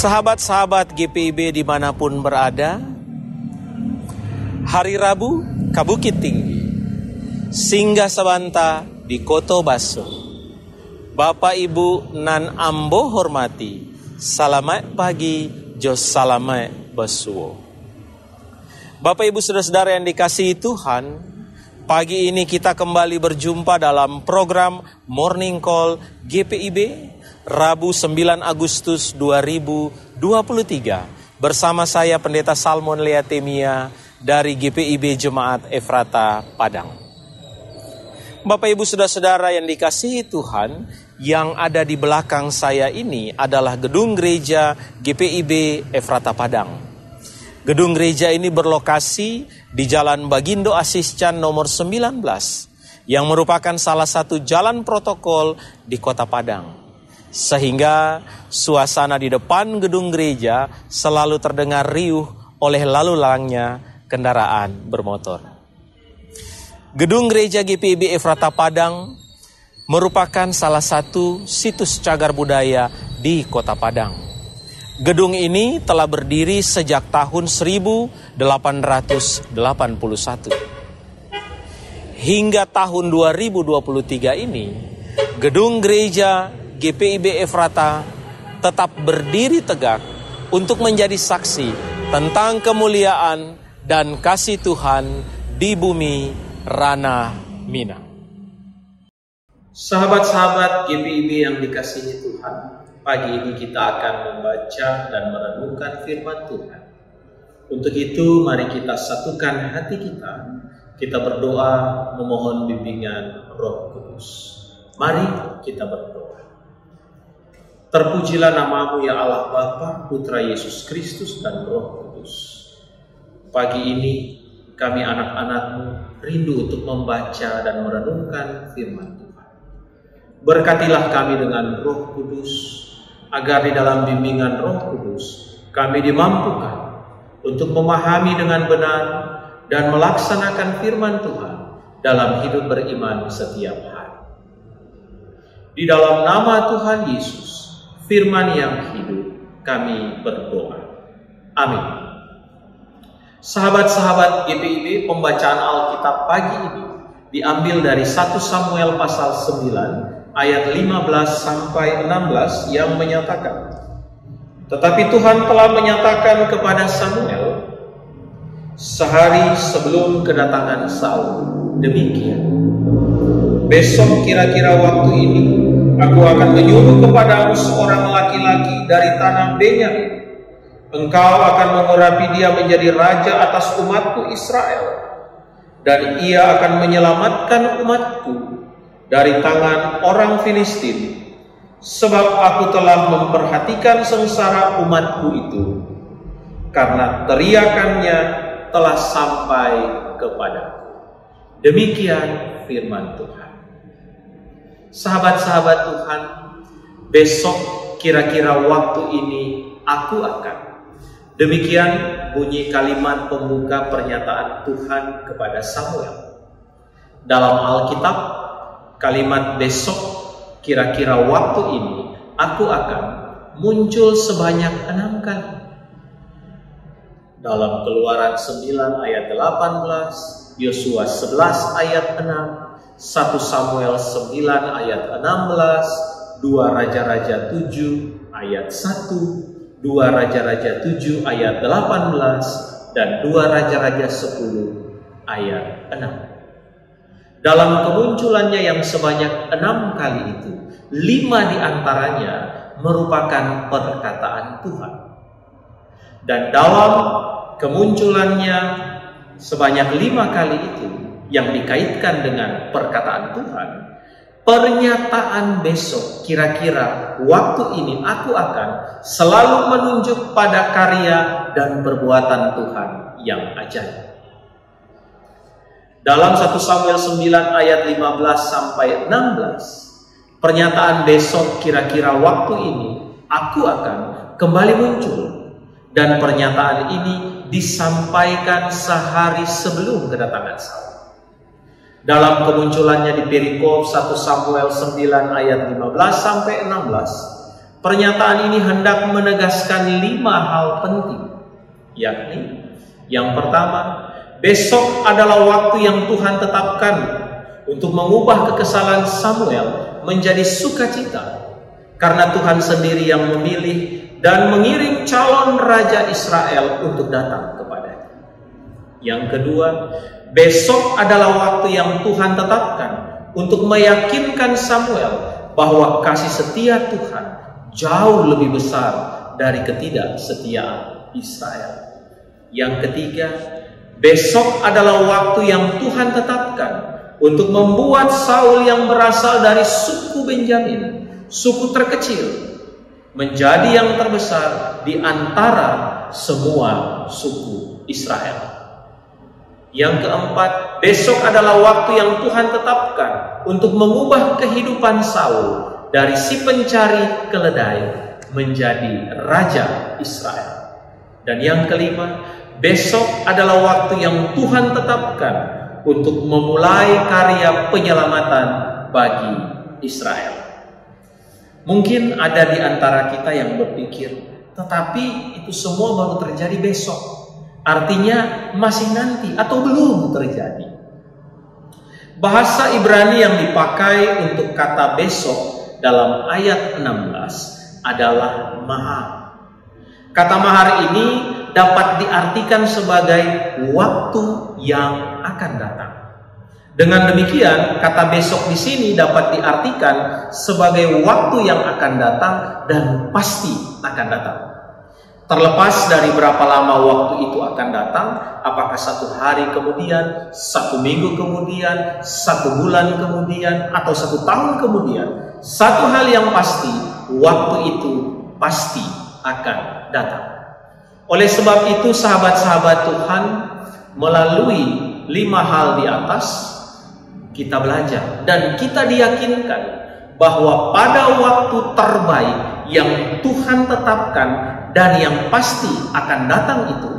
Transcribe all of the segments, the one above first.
Sahabat-sahabat GPIB dimanapun berada, hari Rabu Kabukit Tinggi, singgah sabanta di Koto Baso. Bapak Ibu nan ambo hormati, salamat pagi, jos salamat basuo. Bapak Ibu saudara-saudara yang dikasihi Tuhan, pagi ini kita kembali berjumpa dalam program Morning Call GPIB Rabu 9 Agustus 2023 bersama saya Pendeta Salmon Leatemia dari GPIB Jemaat Efrata Padang. Bapak Ibu saudara-saudara yang dikasihi Tuhan, yang ada di belakang saya ini adalah gedung gereja GPIB Efrata Padang. Gedung gereja ini berlokasi di Jalan Bagindo Asiscan nomor 19 yang merupakan salah satu jalan protokol di Kota Padang. Sehingga suasana di depan gedung gereja selalu terdengar riuh oleh lalu lalangnya kendaraan bermotor. Gedung gereja GPIB Efrata Padang merupakan salah satu situs cagar budaya di Kota Padang. Gedung ini telah berdiri sejak tahun 1881. Hingga tahun 2023 ini, gedung gereja GPIB Efrata tetap berdiri tegak untuk menjadi saksi tentang kemuliaan dan kasih Tuhan di bumi ranah Minang. Sahabat-sahabat GPIB yang dikasihi Tuhan, pagi ini kita akan membaca dan merenungkan firman Tuhan. Untuk itu mari kita satukan hati kita berdoa memohon bimbingan Roh Kudus. Mari kita berdoa. Terpujilah namamu ya Allah Bapa, Putra Yesus Kristus dan Roh Kudus. Pagi ini kami anak-anakmu rindu untuk membaca dan merenungkan firman Tuhan. Berkatilah kami dengan Roh Kudus, agar di dalam bimbingan Roh Kudus kami dimampukan untuk memahami dengan benar dan melaksanakan firman Tuhan dalam hidup beriman setiap hari. Di dalam nama Tuhan Yesus, firman yang hidup, kami berdoa. Amin. Sahabat-sahabat GPIB, pembacaan Alkitab pagi ini diambil dari 1 Samuel pasal 9 ayat 15 sampai 16 yang menyatakan, tetapi Tuhan telah menyatakan kepada Samuel sehari sebelum kedatangan Saul, demikian, besok kira-kira waktu ini aku akan menyuruh kepadamu seorang laki-laki dari tanah Benyamin. Engkau akan mengurapi dia menjadi raja atas umatku Israel. Dan ia akan menyelamatkan umatku dari tangan orang Filistin. Sebab aku telah memperhatikan sengsara umatku itu, karena teriakannya telah sampai kepadaku. Demikian firman Tuhan. Sahabat-sahabat Tuhan, besok kira-kira waktu ini aku akan. Demikian bunyi kalimat pembuka pernyataan Tuhan kepada Samuel. Dalam Alkitab, kalimat besok kira-kira waktu ini aku akan muncul sebanyak 6 kali. Dalam Keluaran 9 ayat 18, Yosua 11 ayat 6, 1 Samuel 9 ayat 16, 2 Raja-Raja 7 ayat 1, 2 Raja-Raja 7 ayat 18, dan 2 Raja-Raja 10 ayat 6. Dalam kemunculannya yang sebanyak 6 kali itu, 5 diantaranya merupakan perkataan Tuhan. Dan dalam kemunculannya sebanyak 5 kali itu yang dikaitkan dengan perkataan Tuhan, pernyataan besok kira-kira waktu ini aku akan selalu menunjuk pada karya dan perbuatan Tuhan yang ajaib. Dalam 1 Samuel 9 ayat 15 sampai 16, pernyataan besok kira-kira waktu ini aku akan kembali muncul, dan pernyataan ini disampaikan sehari sebelum kedatangan Saul. Dalam kemunculannya di perikop 1 Samuel 9 ayat 15 sampai 16, Pernyataan ini hendak menegaskan 5 hal penting, yakni yang pertama, besok adalah waktu yang Tuhan tetapkan untuk mengubah kekesalan Samuel menjadi sukacita, karena Tuhan sendiri yang memilih dan mengirim calon Raja Israel untuk datang kepadanya. Yang kedua, besok adalah waktu yang Tuhan tetapkan untuk meyakinkan Samuel bahwa kasih setia Tuhan jauh lebih besar dari ketidaksetiaan Israel. Yang ketiga, besok adalah waktu yang Tuhan tetapkan untuk membuat Saul yang berasal dari suku Benyamin, suku terkecil, menjadi yang terbesar di antara semua suku Israel. Yang keempat, besok adalah waktu yang Tuhan tetapkan untuk mengubah kehidupan Saul dari si pencari keledai menjadi Raja Israel. Dan yang kelima, besok adalah waktu yang Tuhan tetapkan untuk memulai karya penyelamatan bagi Israel. Mungkin ada di antara kita yang berpikir, tetapi itu semua baru terjadi besok. Artinya masih nanti atau belum terjadi. Bahasa Ibrani yang dipakai untuk kata besok dalam ayat 16 adalah mahar. Kata mahar ini dapat diartikan sebagai waktu yang akan datang. Dengan demikian, kata besok di sini dapat diartikan sebagai waktu yang akan datang dan pasti akan datang. Terlepas dari berapa lama waktu itu akan datang, apakah 1 hari kemudian, 1 minggu kemudian, 1 bulan kemudian, atau 1 tahun kemudian, satu hal yang pasti, waktu itu pasti akan datang. Oleh sebab itu, sahabat-sahabat Tuhan, melalui 5 hal di atas, kita belajar dan kita diyakinkan bahwa pada waktu terbaik yang Tuhan tetapkan dan yang pasti akan datang itu,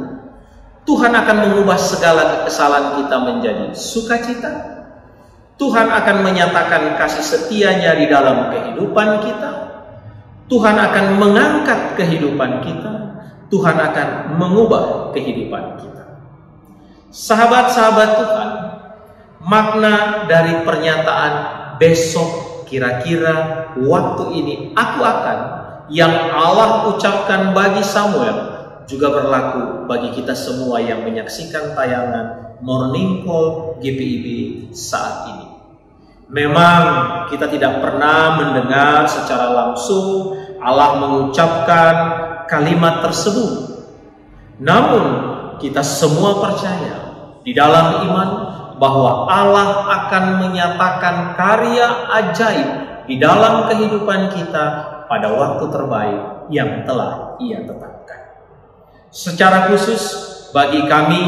Tuhan akan mengubah segala kekesalan kita menjadi sukacita. Tuhan akan menyatakan kasih setianya di dalam kehidupan kita. Tuhan akan mengangkat kehidupan kita. Tuhan akan mengubah kehidupan kita. Sahabat-sahabat Tuhan, makna dari pernyataan besok, kira-kira waktu ini aku akan, yang Allah ucapkan bagi Samuel, juga berlaku bagi kita semua yang menyaksikan tayangan Morning Call GPIB saat ini. Memang kita tidak pernah mendengar secara langsung Allah mengucapkan kalimat tersebut. Namun kita semua percaya di dalam iman bahwa Allah akan menyatakan karya ajaib di dalam kehidupan kita pada waktu terbaik yang telah Ia tetapkan. Secara khusus bagi kami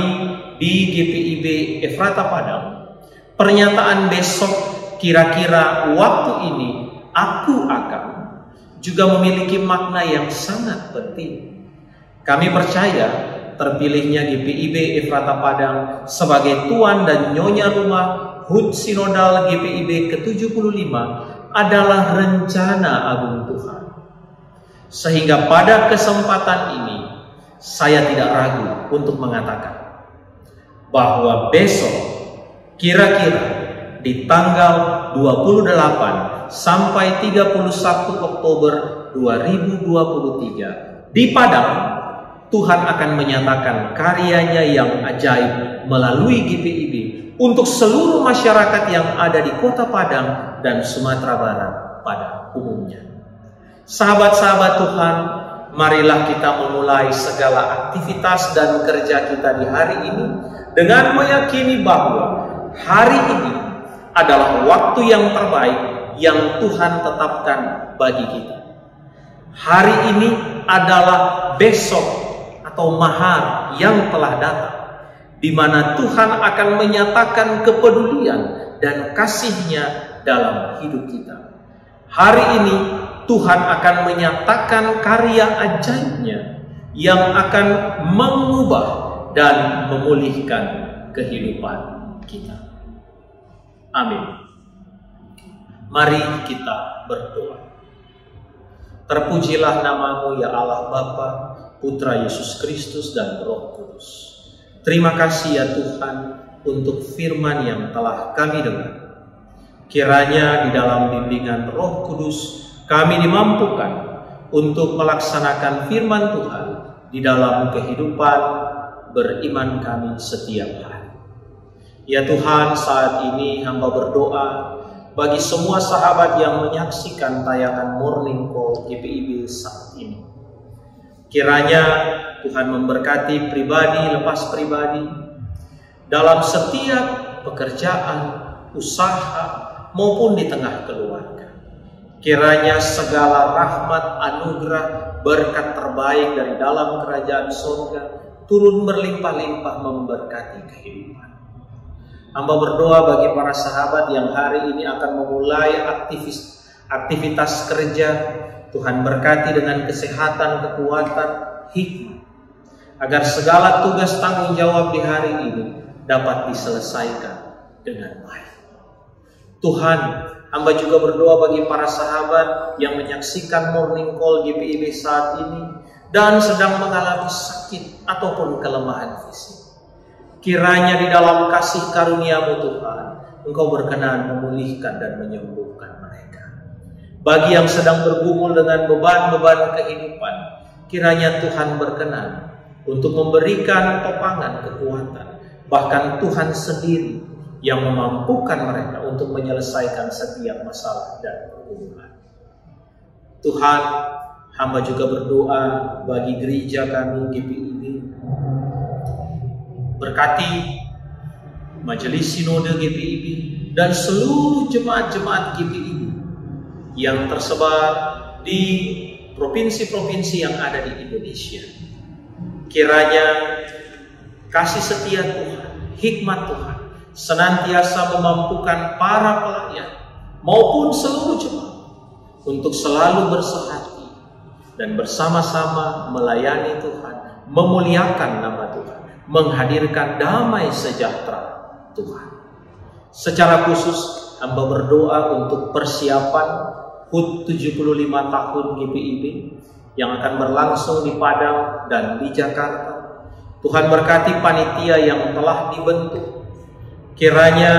di GPIB Efrata Padang, pernyataan besok, kira-kira waktu ini aku akan, juga memiliki makna yang sangat penting. Kami percaya terpilihnya GPIB Efrata Padang sebagai tuan dan nyonya rumah HUT Sinodal GPIB ke-75 adalah rencana agung Tuhan. Sehingga pada kesempatan ini saya tidak ragu untuk mengatakan bahwa besok kira-kira di tanggal 28 sampai 31 Oktober 2023 di Padang, Tuhan akan menyatakan karyanya yang ajaib melalui GPIB untuk seluruh masyarakat yang ada di Kota Padang dan Sumatera Barat pada umumnya. Sahabat-sahabat Tuhan, marilah kita memulai segala aktivitas dan kerja kita di hari ini dengan meyakini bahwa hari ini adalah waktu yang terbaik yang Tuhan tetapkan bagi kita. Hari ini adalah besok atau mahar yang telah datang, di mana Tuhan akan menyatakan kepedulian dan kasih-Nya dalam hidup kita. Hari ini Tuhan akan menyatakan karya ajaib-Nya yang akan mengubah dan memulihkan kehidupan kita. Amin. Mari kita berdoa. Terpujilah namamu ya Allah Bapa, Putra Yesus Kristus dan Roh Kudus. Terima kasih ya Tuhan untuk firman yang telah kami dengar. Kiranya di dalam bimbingan Roh Kudus kami dimampukan untuk melaksanakan firman Tuhan di dalam kehidupan beriman kami setiap hari. Ya Tuhan, saat ini hamba berdoa bagi semua sahabat yang menyaksikan tayangan Morning Call GPIB saat ini. Kiranya Tuhan memberkati pribadi lepas pribadi dalam setiap pekerjaan, usaha, maupun di tengah keluarga. Kiranya segala rahmat, anugerah, berkat terbaik dari dalam kerajaan surga turun berlimpah-limpah memberkati kehidupan. Hamba berdoa bagi para sahabat yang hari ini akan memulai aktivitas kerja. Tuhan berkati dengan kesehatan, kekuatan, hikmat, agar segala tugas tanggung jawab di hari ini dapat diselesaikan dengan baik. Tuhan, hamba juga berdoa bagi para sahabat yang menyaksikan Morning Call GPIB saat ini dan sedang mengalami sakit ataupun kelemahan fisik. Kiranya di dalam kasih karunia-Mu Tuhan, Engkau berkenan memulihkan dan menyembuhkan mereka. Bagi yang sedang bergumul dengan beban-beban kehidupan, kiranya Tuhan berkenan untuk memberikan topangan kekuatan. Bahkan Tuhan sendiri yang memampukan mereka untuk menyelesaikan setiap masalah dan pergumulan. Tuhan, hamba juga berdoa bagi gereja kami GPIB. Berkati Majelis Sinode GPIB dan seluruh jemaat-jemaat GPIB yang tersebar di provinsi-provinsi yang ada di Indonesia. Kiranya kasih setia Tuhan, hikmat Tuhan senantiasa memampukan para pelayan maupun seluruh jemaat untuk selalu bersehati dan bersama-sama melayani Tuhan, memuliakan nama Tuhan, menghadirkan damai sejahtera Tuhan. Secara khusus hamba berdoa untuk persiapan HUT 75 tahun GPIB yang akan berlangsung di Padang dan di Jakarta. Tuhan berkati panitia yang telah dibentuk. Kiranya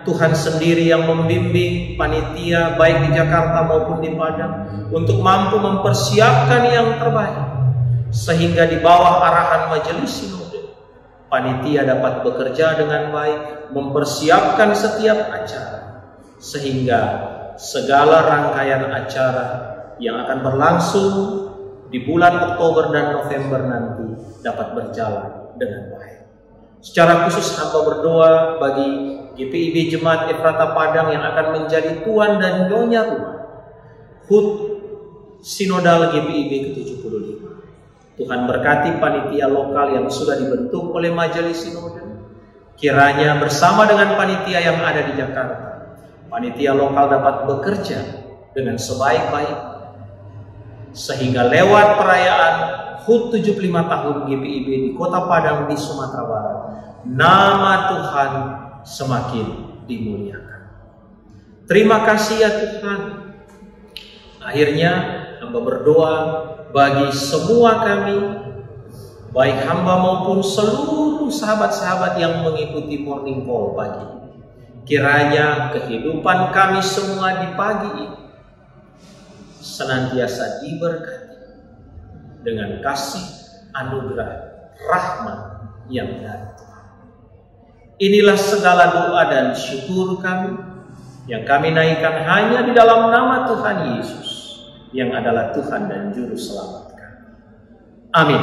Tuhan sendiri yang membimbing panitia baik di Jakarta maupun di Padang untuk mampu mempersiapkan yang terbaik, sehingga di bawah arahan Majelis Sinode panitia dapat bekerja dengan baik, mempersiapkan setiap acara, sehingga segala rangkaian acara yang akan berlangsung di bulan Oktober dan November nanti dapat berjalan dengan baik. Secara khusus hamba berdoa bagi GPIB Jemaat Efrata Padang yang akan menjadi tuan dan nyonya rumah HUT Sinodal GPIB ke-75. Tuhan berkati panitia lokal yang sudah dibentuk oleh Majelis Sinode. Kiranya bersama dengan panitia yang ada di Jakarta, panitia lokal dapat bekerja dengan sebaik-baiknya, sehingga lewat perayaan HUT 75 tahun GPIB di Kota Padang di Sumatera Barat, nama Tuhan semakin dimuliakan. Terima kasih ya Tuhan. Akhirnya hamba berdoa bagi semua kami, baik hamba maupun seluruh sahabat-sahabat yang mengikuti Morning Call pagi ini. Kiranya kehidupan kami semua di pagi ini senantiasa diberkati dengan kasih, anugerah, rahmat yang dari Tuhan. Inilah segala doa dan syukur kami yang kami naikkan hanya di dalam nama Tuhan Yesus yang adalah Tuhan dan Juru Selamat kami. Amin.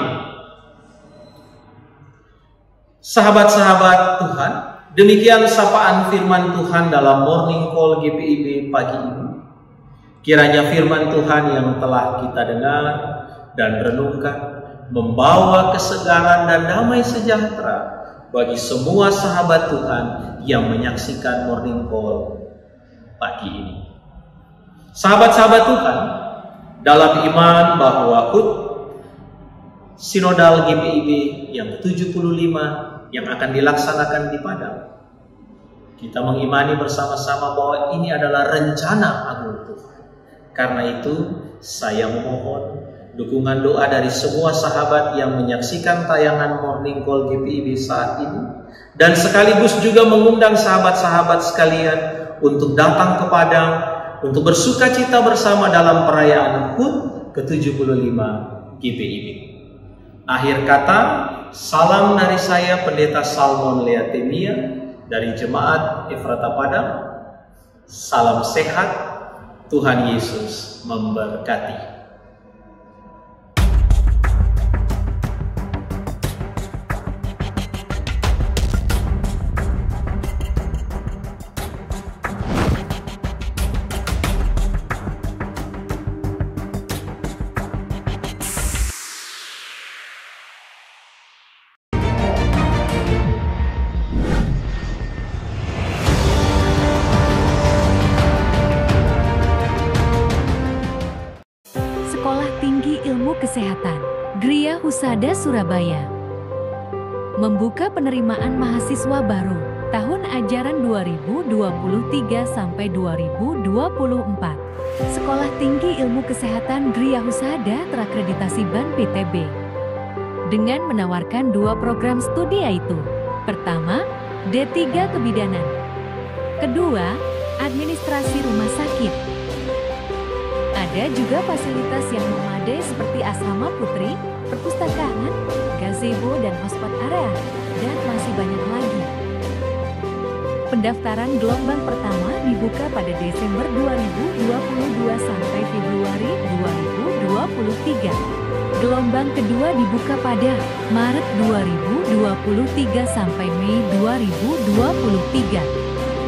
Sahabat-sahabat Tuhan, demikian sapaan firman Tuhan dalam Morning Call GPIB pagi ini. Kiranya firman Tuhan yang telah kita dengar dan renungkan membawa kesegaran dan damai sejahtera bagi semua sahabat Tuhan yang menyaksikan Morning Call pagi ini. Sahabat-sahabat Tuhan, dalam iman bahwa HUT Sinodal GPIB yang 75 yang akan dilaksanakan di Padang, kita mengimani bersama-sama bahwa ini adalah rencana agung Tuhan. Karena itu, Saya memohon dukungan doa dari semua sahabat yang menyaksikan tayangan Morning Call GPIB saat ini, dan sekaligus juga mengundang sahabat-sahabat sekalian untuk datang ke Padang untuk bersuka cita bersama dalam perayaan HUT ke-75 GPIB. Akhir kata, salam dari saya Pendeta Salmon Leatemia dari Jemaat Efrata Padang. Salam sehat, Tuhan Yesus memberkati. Sekolah Tinggi Ilmu Kesehatan Gria Husada Surabaya membuka penerimaan mahasiswa baru tahun ajaran 2023 sampai 2024. Sekolah Tinggi Ilmu Kesehatan Gria Husada terakreditasi BAN PTB dengan menawarkan 2 program studi, yaitu pertama, D3 Kebidanan, kedua, Administrasi Rumah Sakit. Ada juga fasilitas yang memadai seperti asrama putri, perpustakaan, gazebo dan hotspot area, dan masih banyak lagi. Pendaftaran gelombang pertama dibuka pada Desember 2022 sampai Februari 2023. Gelombang kedua dibuka pada Maret 2023 sampai Mei 2023.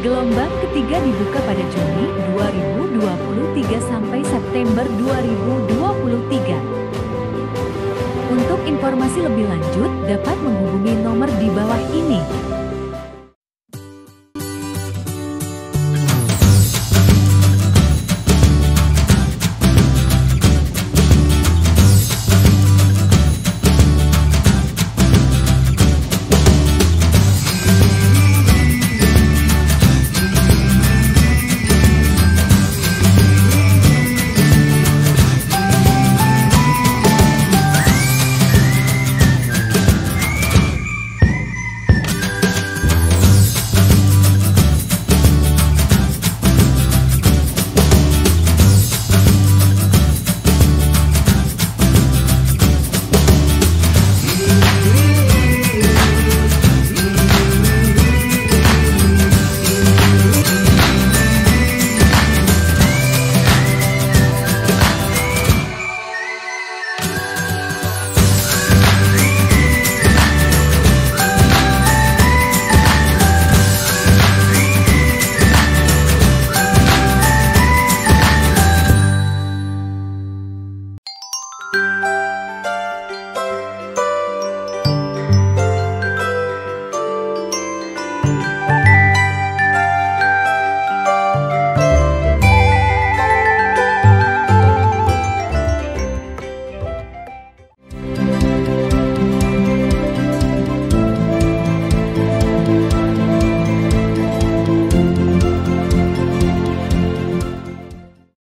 Gelombang ketiga dibuka pada Juni 2023 sampai September 2023. Untuk informasi lebih lanjut dapat menghubungi nomor di bawah ini.